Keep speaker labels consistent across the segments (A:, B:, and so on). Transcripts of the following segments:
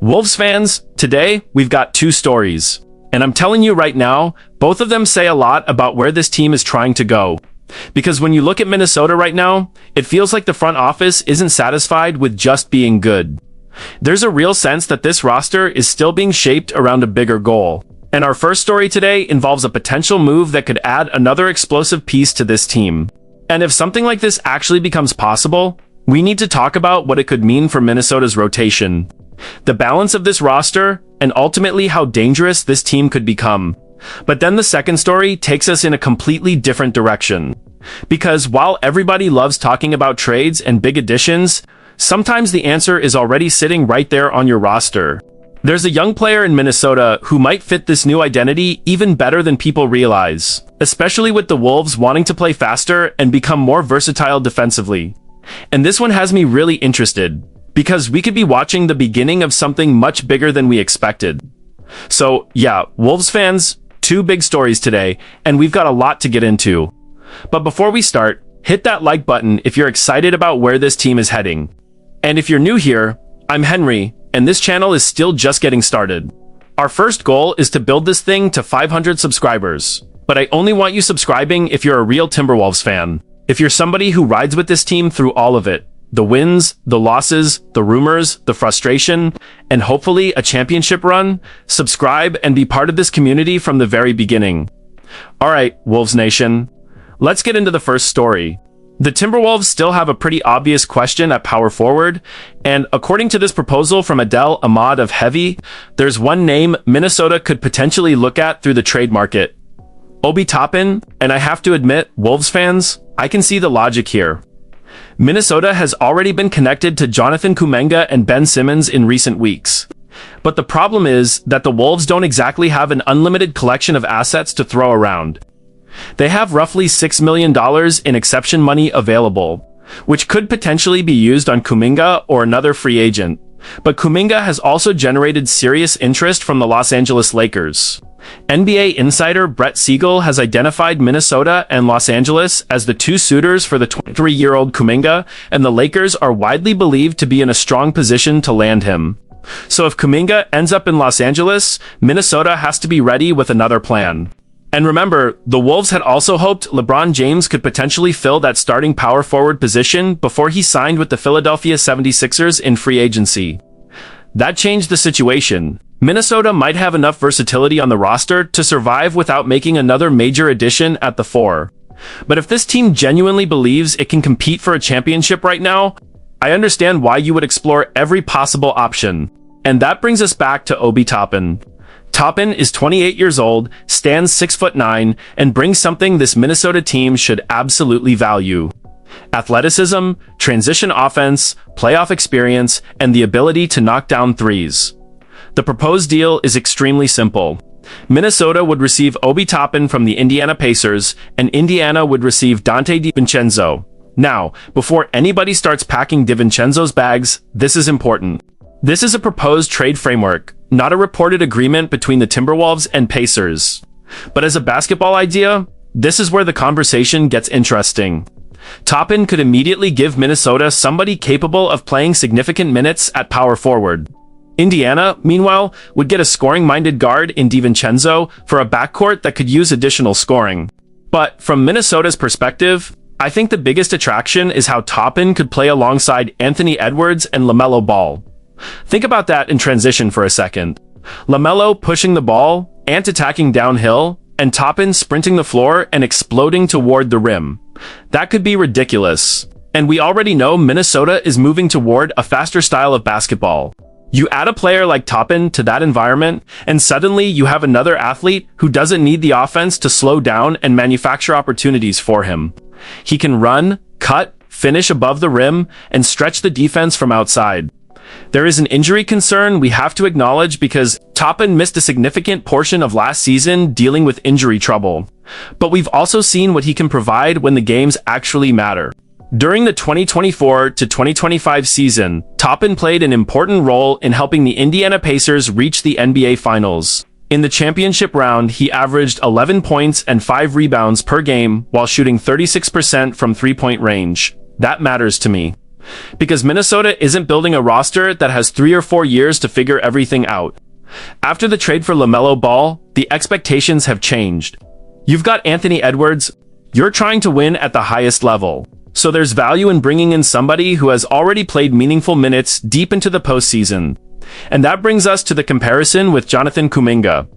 A: Wolves fans, today we've got two stories. And I'm telling you right now, both of them say a lot about where this team is trying to go. Because when you look at Minnesota right now, it feels like the front office isn't satisfied with just being good. There's a real sense that this roster is still being shaped around a bigger goal. And our first story today involves a potential move that could add another explosive piece to this team. And if something like this actually becomes possible, we need to talk about what it could mean for Minnesota's rotation, the balance of this roster, and ultimately how dangerous this team could become. But then the second story takes us in a completely different direction. Because while everybody loves talking about trades and big additions, sometimes the answer is already sitting right there on your roster. There's a young player in Minnesota who might fit this new identity even better than people realize, especially with the Wolves wanting to play faster and become more versatile defensively. And this one has me really interested, because we could be watching the beginning of something much bigger than we expected. So yeah, Wolves fans, two big stories today, and we've got a lot to get into. But before we start, hit that like button if you're excited about where this team is heading. And if you're new here, I'm Henry, and this channel is still just getting started. Our first goal is to build this thing to 500 subscribers, but I only want you subscribing if you're a real Timberwolves fan. If you're somebody who rides with this team through all of it, the wins, the losses, the rumors, the frustration, and hopefully a championship run, subscribe and be part of this community from the very beginning. Alright, Wolves Nation, let's get into the first story. The Timberwolves still have a pretty obvious question at power forward, and according to this proposal from Adel Ahmad of Heavy, there's one name Minnesota could potentially look at through the trade market. Obi Toppin, and I have to admit, Wolves fans, I can see the logic here. Minnesota has already been connected to Jonathan Kuminga and Ben Simmons in recent weeks. But the problem is that the Wolves don't exactly have an unlimited collection of assets to throw around. They have roughly $6 million in exception money available, which could potentially be used on Kuminga or another free agent. But Kuminga has also generated serious interest from the Los Angeles Lakers. NBA insider Brett Siegel has identified Minnesota and Los Angeles as the two suitors for the 23-year-old Kuminga, and the Lakers are widely believed to be in a strong position to land him. So if Kuminga ends up in Los Angeles, Minnesota has to be ready with another plan. And remember, the Wolves had also hoped LeBron James could potentially fill that starting power forward position before he signed with the Philadelphia 76ers in free agency. That changed the situation. Minnesota might have enough versatility on the roster to survive without making another major addition at the 4. But if this team genuinely believes it can compete for a championship right now, I understand why you would explore every possible option. And that brings us back to Obi Toppin. Toppin is 28 years old, stands 6'9", and brings something this Minnesota team should absolutely value: athleticism, transition offense, playoff experience, and the ability to knock down threes. The proposed deal is extremely simple. Minnesota would receive Obi Toppin from the Indiana Pacers, and Indiana would receive Donte DiVincenzo. Now, before anybody starts packing DiVincenzo's bags, this is important. This is a proposed trade framework, not a reported agreement between the Timberwolves and Pacers. But as a basketball idea, this is where the conversation gets interesting. Toppin could immediately give Minnesota somebody capable of playing significant minutes at power forward. Indiana, meanwhile, would get a scoring-minded guard in DiVincenzo for a backcourt that could use additional scoring. But from Minnesota's perspective, I think the biggest attraction is how Toppin could play alongside Anthony Edwards and LaMelo Ball. Think about that in transition for a second. LaMelo pushing the ball, Ant attacking downhill, and Toppin sprinting the floor and exploding toward the rim. That could be ridiculous. And we already know Minnesota is moving toward a faster style of basketball. You add a player like Toppin to that environment, and suddenly you have another athlete who doesn't need the offense to slow down and manufacture opportunities for him. He can run, cut, finish above the rim, and stretch the defense from outside. There is an injury concern we have to acknowledge because Toppin missed a significant portion of last season dealing with injury trouble. But we've also seen what he can provide when the games actually matter. During the 2024 to 2025 season, Toppin played an important role in helping the Indiana Pacers reach the NBA Finals. In the championship round, he averaged 11 points and 5 rebounds per game while shooting 36% from three-point range. That matters to me. Because Minnesota isn't building a roster that has 3 or 4 years to figure everything out. After the trade for LaMelo Ball, the expectations have changed. You've got Anthony Edwards. You're trying to win at the highest level. So there's value in bringing in somebody who has already played meaningful minutes deep into the postseason. And that brings us to the comparison with Jonathan Kuminga.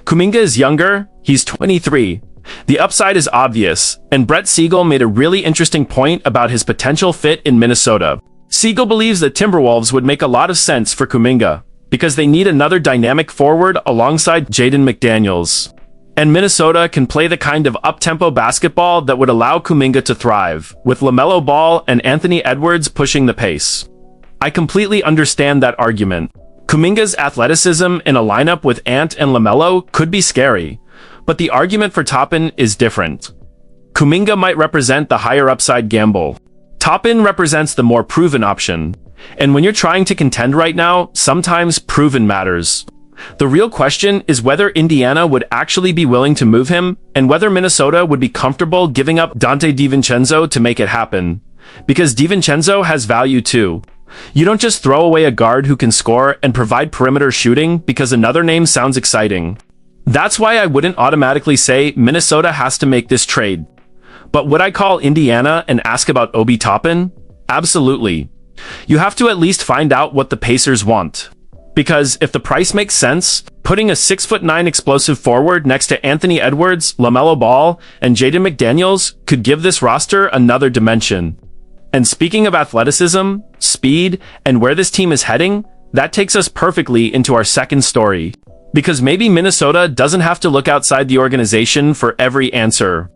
A: Kuminga is younger, he's 23. The upside is obvious, and Brett Siegel made a really interesting point about his potential fit in Minnesota. Siegel believes that Timberwolves would make a lot of sense for Kuminga, because they need another dynamic forward alongside Jaden McDaniels. And Minnesota can play the kind of up-tempo basketball that would allow Kuminga to thrive, with LaMelo Ball and Anthony Edwards pushing the pace. I completely understand that argument. Kuminga's athleticism in a lineup with Ant and LaMelo could be scary, but the argument for Toppin is different. Kuminga might represent the higher upside gamble. Toppin represents the more proven option. And when you're trying to contend right now, sometimes proven matters. The real question is whether Indiana would actually be willing to move him, and whether Minnesota would be comfortable giving up Dante DiVincenzo to make it happen. Because DiVincenzo has value too. You don't just throw away a guard who can score and provide perimeter shooting because another name sounds exciting. That's why I wouldn't automatically say Minnesota has to make this trade. But would I call Indiana and ask about Obi Toppin? Absolutely. You have to at least find out what the Pacers want. Because if the price makes sense, putting a 6'9" explosive forward next to Anthony Edwards, LaMelo Ball, and Jaden McDaniels could give this roster another dimension. And speaking of athleticism, speed, and where this team is heading, that takes us perfectly into our second story. Because maybe Minnesota doesn't have to look outside the organization for every answer.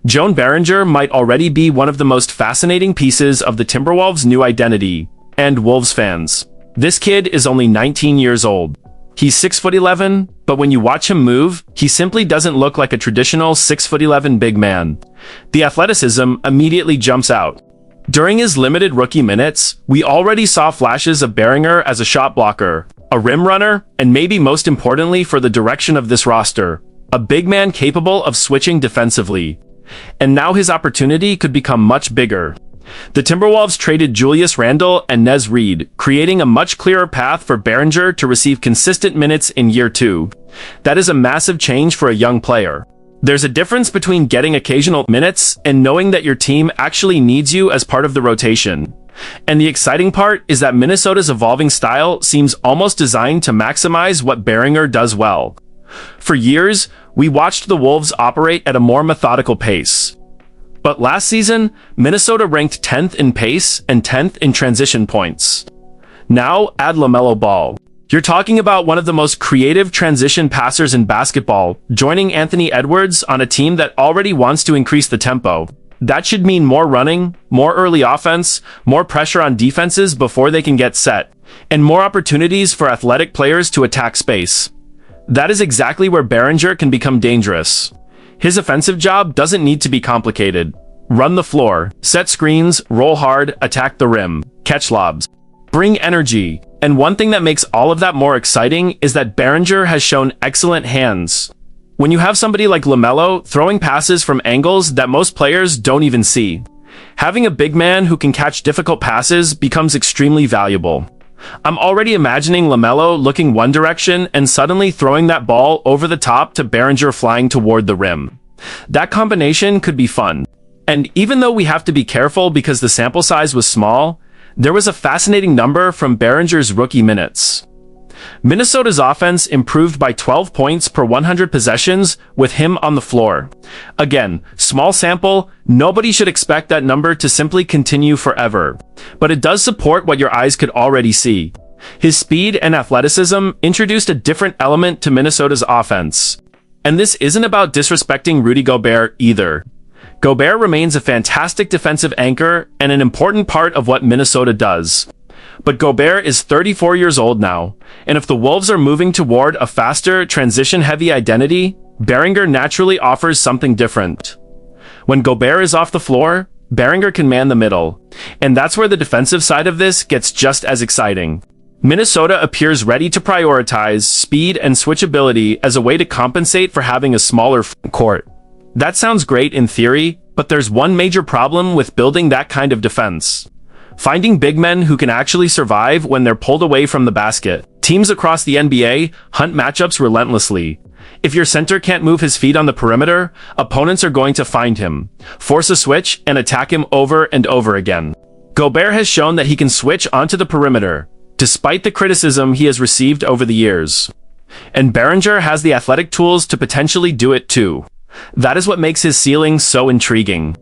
A: Joan Behringer might already be one of the most fascinating pieces of the Timberwolves' new identity. And Wolves fans. This kid is only 19 years old. He's 6'11", but when you watch him move, he simply doesn't look like a traditional 6'11" big man. The athleticism immediately jumps out. During his limited rookie minutes, we already saw flashes of Behringer as a shot blocker, a rim runner, and maybe most importantly for the direction of this roster, a big man capable of switching defensively. And now his opportunity could become much bigger. The Timberwolves traded Julius Randle and Nez Reid, creating a much clearer path for Behringer to receive consistent minutes in year 2. That is a massive change for a young player. There's a difference between getting occasional minutes and knowing that your team actually needs you as part of the rotation. And the exciting part is that Minnesota's evolving style seems almost designed to maximize what Behringer does well. For years, we watched the Wolves operate at a more methodical pace. But last season, Minnesota ranked 10th in pace and 10th in transition points. Now, add LaMelo Ball. You're talking about one of the most creative transition passers in basketball, joining Anthony Edwards on a team that already wants to increase the tempo. That should mean more running, more early offense, more pressure on defenses before they can get set, and more opportunities for athletic players to attack space. That is exactly where Behringer can become dangerous. His offensive job doesn't need to be complicated. Run the floor, set screens, roll hard, attack the rim, catch lobs. Bring energy. And one thing that makes all of that more exciting is that Behringer has shown excellent hands. When you have somebody like LaMelo throwing passes from angles that most players don't even see, having a big man who can catch difficult passes becomes extremely valuable. I'm already imagining LaMelo looking one direction and suddenly throwing that ball over the top to Behringer flying toward the rim. That combination could be fun. And even though we have to be careful because the sample size was small, there was a fascinating number from Behringer's rookie minutes. Minnesota's offense improved by 12 points per 100 possessions with him on the floor. Again, small sample, nobody should expect that number to simply continue forever. But it does support what your eyes could already see. His speed and athleticism introduced a different element to Minnesota's offense. And this isn't about disrespecting Rudy Gobert either. Gobert remains a fantastic defensive anchor and an important part of what Minnesota does. But Gobert is 34 years old now, and if the Wolves are moving toward a faster, transition-heavy identity, Behringer naturally offers something different. When Gobert is off the floor, Behringer can man the middle, and that's where the defensive side of this gets just as exciting. Minnesota appears ready to prioritize speed and switchability as a way to compensate for having a smaller court. That sounds great in theory, but there's one major problem with building that kind of defense. Finding big men who can actually survive when they're pulled away from the basket. Teams across the NBA hunt matchups relentlessly. If your center can't move his feet on the perimeter, opponents are going to find him, force a switch, and attack him over and over again. Gobert has shown that he can switch onto the perimeter, despite the criticism he has received over the years. And Behringer has the athletic tools to potentially do it too. That is what makes his ceiling so intriguing.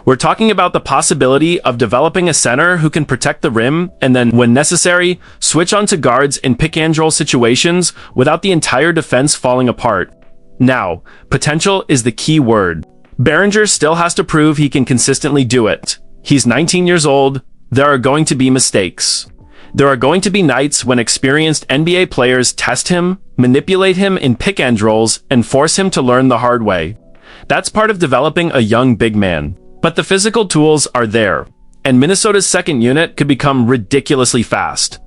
A: We're talking about the possibility of developing a center who can protect the rim and then, when necessary, switch onto guards in pick-and-roll situations without the entire defense falling apart. Now, potential is the key word. Behringer still has to prove he can consistently do it. He's 19 years old. There are going to be mistakes. There are going to be nights when experienced NBA players test him, manipulate him in pick-and-rolls, and force him to learn the hard way. That's part of developing a young big man. But the physical tools are there, and Minnesota's second unit could become ridiculously fast.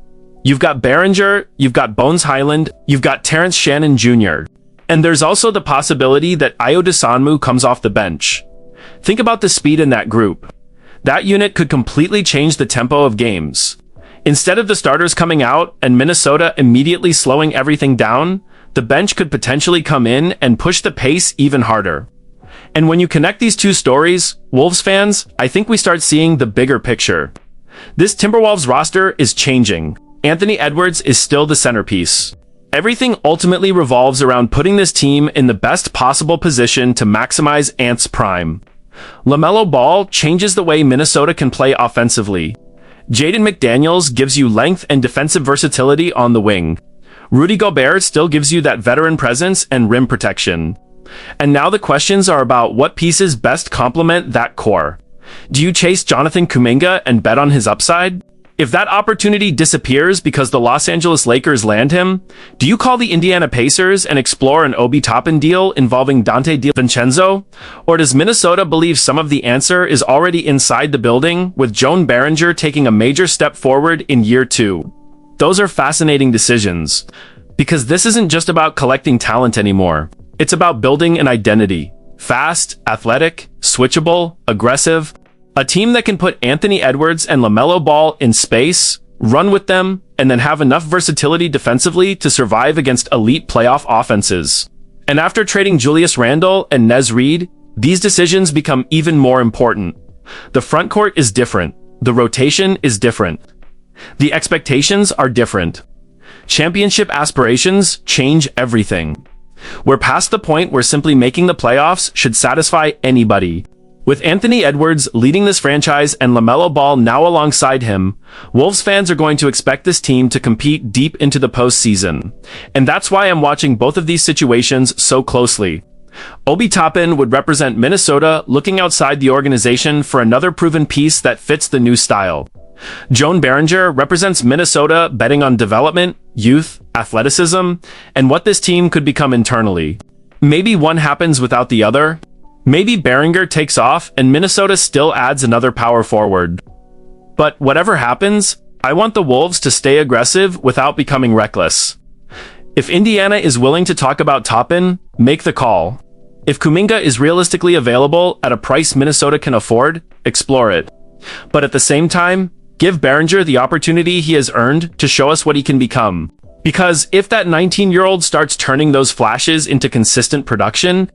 A: You've got Behringer, you've got Bones Highland, you've got Terrence Shannon Jr., and there's also the possibility that Ayo Dosunmu comes off the bench. Think about the speed in that group. That unit could completely change the tempo of games. Instead of the starters coming out and Minnesota immediately slowing everything down, the bench could potentially come in and push the pace even harder. And when you connect these two stories, Wolves fans, I think we start seeing the bigger picture. This Timberwolves roster is changing. Anthony Edwards is still the centerpiece. Everything ultimately revolves around putting this team in the best possible position to maximize Ant's prime. LaMelo Ball changes the way Minnesota can play offensively. Jaden McDaniels gives you length and defensive versatility on the wing. Rudy Gobert still gives you that veteran presence and rim protection. And now the questions are about what pieces best complement that core. Do you chase Jonathan Kuminga and bet on his upside? If that opportunity disappears because the Los Angeles Lakers land him, do you call the Indiana Pacers and explore an Obi Toppin deal involving Dante DiVincenzo? Or does Minnesota believe some of the answer is already inside the building, with Joan Behringer taking a major step forward in year 2? Those are fascinating decisions, because this isn't just about collecting talent anymore. It's about building an identity. Fast, athletic, switchable, aggressive. A team that can put Anthony Edwards and LaMelo Ball in space, run with them, and then have enough versatility defensively to survive against elite playoff offenses. And after trading Julius Randle and Nez Reid, these decisions become even more important. The front court is different. The rotation is different. The expectations are different. Championship aspirations change everything. We're past the point where simply making the playoffs should satisfy anybody. With Anthony Edwards leading this franchise and LaMelo Ball now alongside him, Wolves fans are going to expect this team to compete deep into the postseason. And that's why I'm watching both of these situations so closely. Obi Toppin would represent Minnesota looking outside the organization for another proven piece that fits the new style. Joan Behringer represents Minnesota betting on development, youth, athleticism, and what this team could become internally. Maybe one happens without the other. Maybe Behringer takes off and Minnesota still adds another power forward. But whatever happens, I want the Wolves to stay aggressive without becoming reckless. If Indiana is willing to talk about Toppin, make the call. If Kuminga is realistically available at a price Minnesota can afford, explore it. But at the same time, give Behringer the opportunity he has earned to show us what he can become. Because if that 19-year-old starts turning those flashes into consistent production,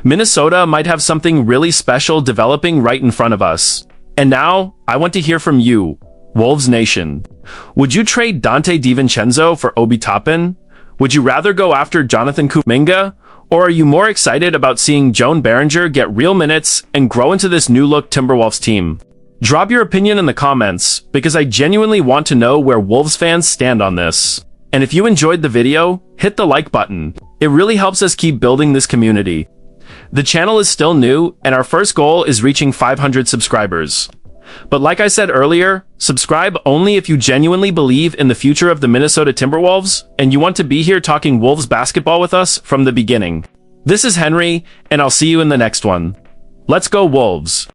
A: Minnesota might have something really special developing right in front of us. And now, I want to hear from you, Wolves Nation. Would you trade Dante DiVincenzo for Obi Toppin? Would you rather go after Jonathan Kuminga? Or are you more excited about seeing Joan Behringer get real minutes and grow into this new-look Timberwolves team? Drop your opinion in the comments, because I genuinely want to know where Wolves fans stand on this. And if you enjoyed the video, hit the like button. It really helps us keep building this community. The channel is still new, and our first goal is reaching 500 subscribers. But like I said earlier, subscribe only if you genuinely believe in the future of the Minnesota Timberwolves, and you want to be here talking Wolves basketball with us from the beginning. This is Henry, and I'll see you in the next one. Let's go Wolves!